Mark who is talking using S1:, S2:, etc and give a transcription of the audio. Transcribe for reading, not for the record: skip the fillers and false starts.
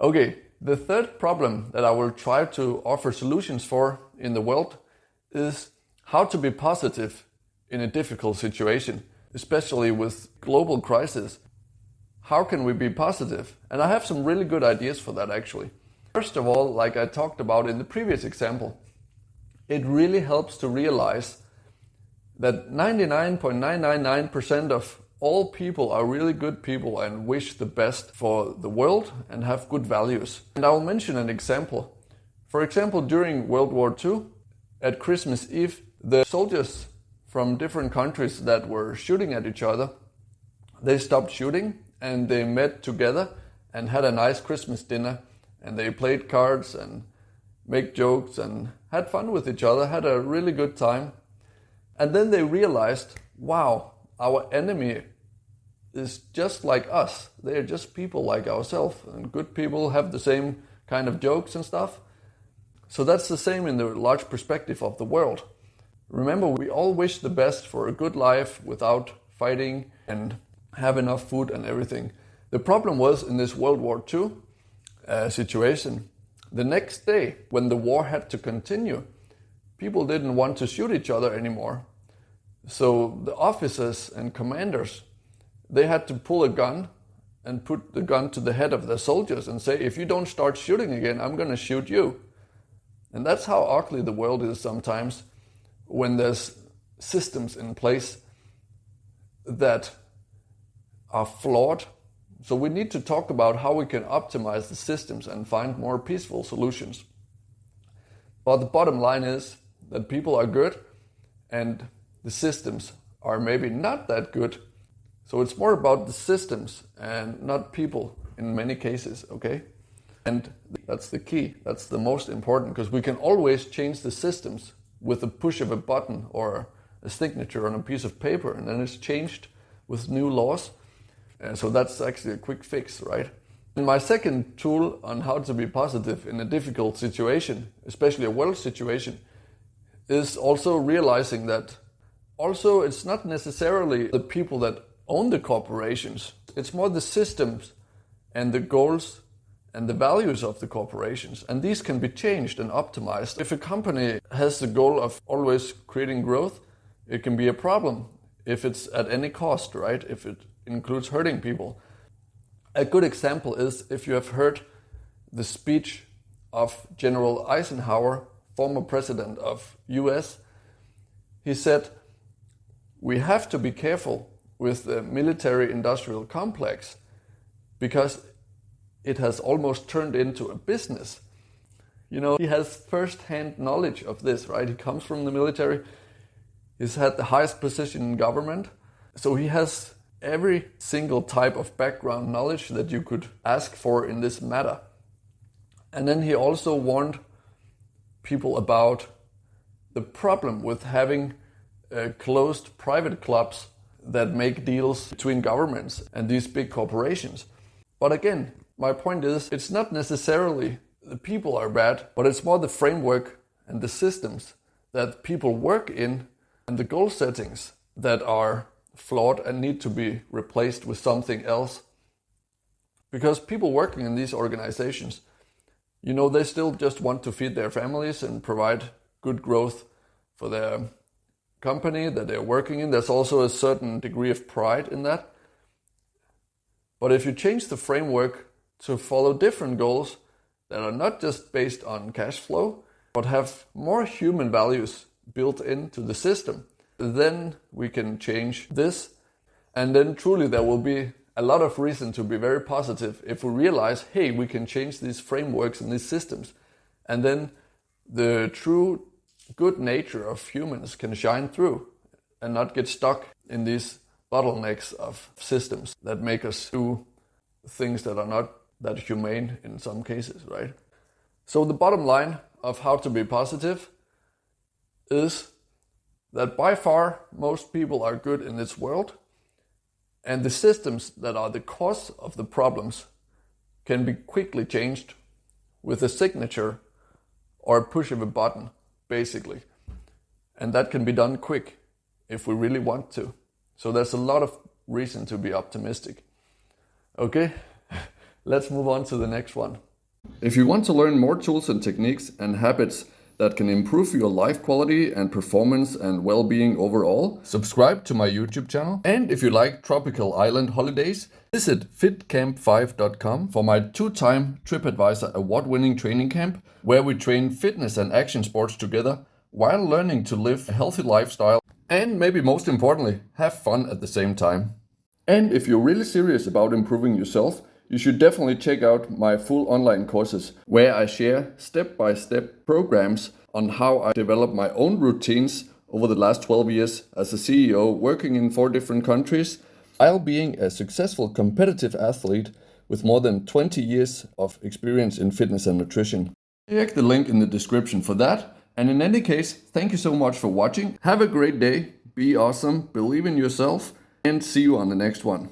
S1: Okay, the third problem that I will try to offer solutions for in the world is how to be positive in a difficult situation, especially with global crisis. How can we be positive? And I have some really good ideas for that actually. First of all, like I talked about in the previous example, it really helps to realize that 99.999% of all people are really good people and wish the best for the world and have good values. And I'll mention an example. For example, during World War II, at Christmas Eve, the soldiers from different countries that were shooting at each other, they stopped shooting and they met together and had a nice Christmas dinner, and they played cards and made jokes and had fun with each other, had a really good time. And then they realized, wow, our enemy is just like us. They're just people like ourselves, and good people have the same kind of jokes and stuff. So that's the same in the large perspective of the world. Remember, we all wish the best for a good life without fighting and have enough food and everything. The problem was in this World War II situation, the next day when the war had to continue, people didn't want to shoot each other anymore. So the officers and commanders, they had to pull a gun and put the gun to the head of the soldiers and say, if you don't start shooting again, I'm going to shoot you. And that's how ugly the world is sometimes, when there's systems in place that are flawed. So we need to talk about how we can optimize the systems and find more peaceful solutions. But the bottom line is that people are good and the systems are maybe not that good. So it's more about the systems and not people in many cases, okay? And that's the key. That's the most important, because we can always change the systems with the push of a button or a signature on a piece of paper, and then it's changed with new laws. So that's actually a quick fix, right? And my second tool on how to be positive in a difficult situation, especially a world situation, is also realizing that also it's not necessarily the people that own the corporations. It's more the systems and the goals and the values of the corporations. And these can be changed and optimized. If a company has the goal of always creating growth, it can be a problem if it's at any cost, right? If it includes hurting people. A good example is if you have heard the speech of General Eisenhower, former president of US. He said, we have to be careful with the military-industrial complex because it has almost turned into a business. You know, he has first-hand knowledge of this, right? He comes from the military. He's had the highest position in government. So he has every single type of background knowledge that you could ask for in this matter. And then he also warned people about the problem with having closed private clubs that make deals between governments and these big corporations. But again, my point is, it's not necessarily the people are bad, but it's more the framework and the systems that people work in and the goal settings that are flawed and need to be replaced with something else. Because people working in these organizations, you know, they still just want to feed their families and provide good growth for their company that they're working in. There's also a certain degree of pride in that. But if you change the framework to follow different goals that are not just based on cash flow, but have more human values built into the system, then we can change this. And then truly there will be a lot of reason to be very positive if we realize, hey, we can change these frameworks and these systems. And then the true good nature of humans can shine through and not get stuck in these bottlenecks of systems that make us do things that are not that humane in some cases, right? So the bottom line of how to be positive is that by far most people are good in this world, and the systems that are the cause of the problems can be quickly changed with a signature or a push of a button, basically. And that can be done quick if we really want to. So there's a lot of reason to be optimistic. Okay, let's move on to the next one. If you want to learn more tools and techniques and habits that can improve your life quality and performance and well-being overall, subscribe to my YouTube channel. And if you like tropical island holidays, visit fitcamp5.com for my 2-time TripAdvisor award-winning training camp, where we train fitness and action sports together while learning to live a healthy lifestyle and, maybe most importantly, have fun at the same time. And if you're really serious about improving yourself, you should definitely check out my full online courses, where I share step-by-step programs on how I developed my own routines over the last 12 years as a CEO, working in 4 different countries, while being a successful competitive athlete with more than 20 years of experience in fitness and nutrition. Check the link in the description for that. And in any case, thank you so much for watching. Have a great day, be awesome, believe in yourself, and see you on the next one.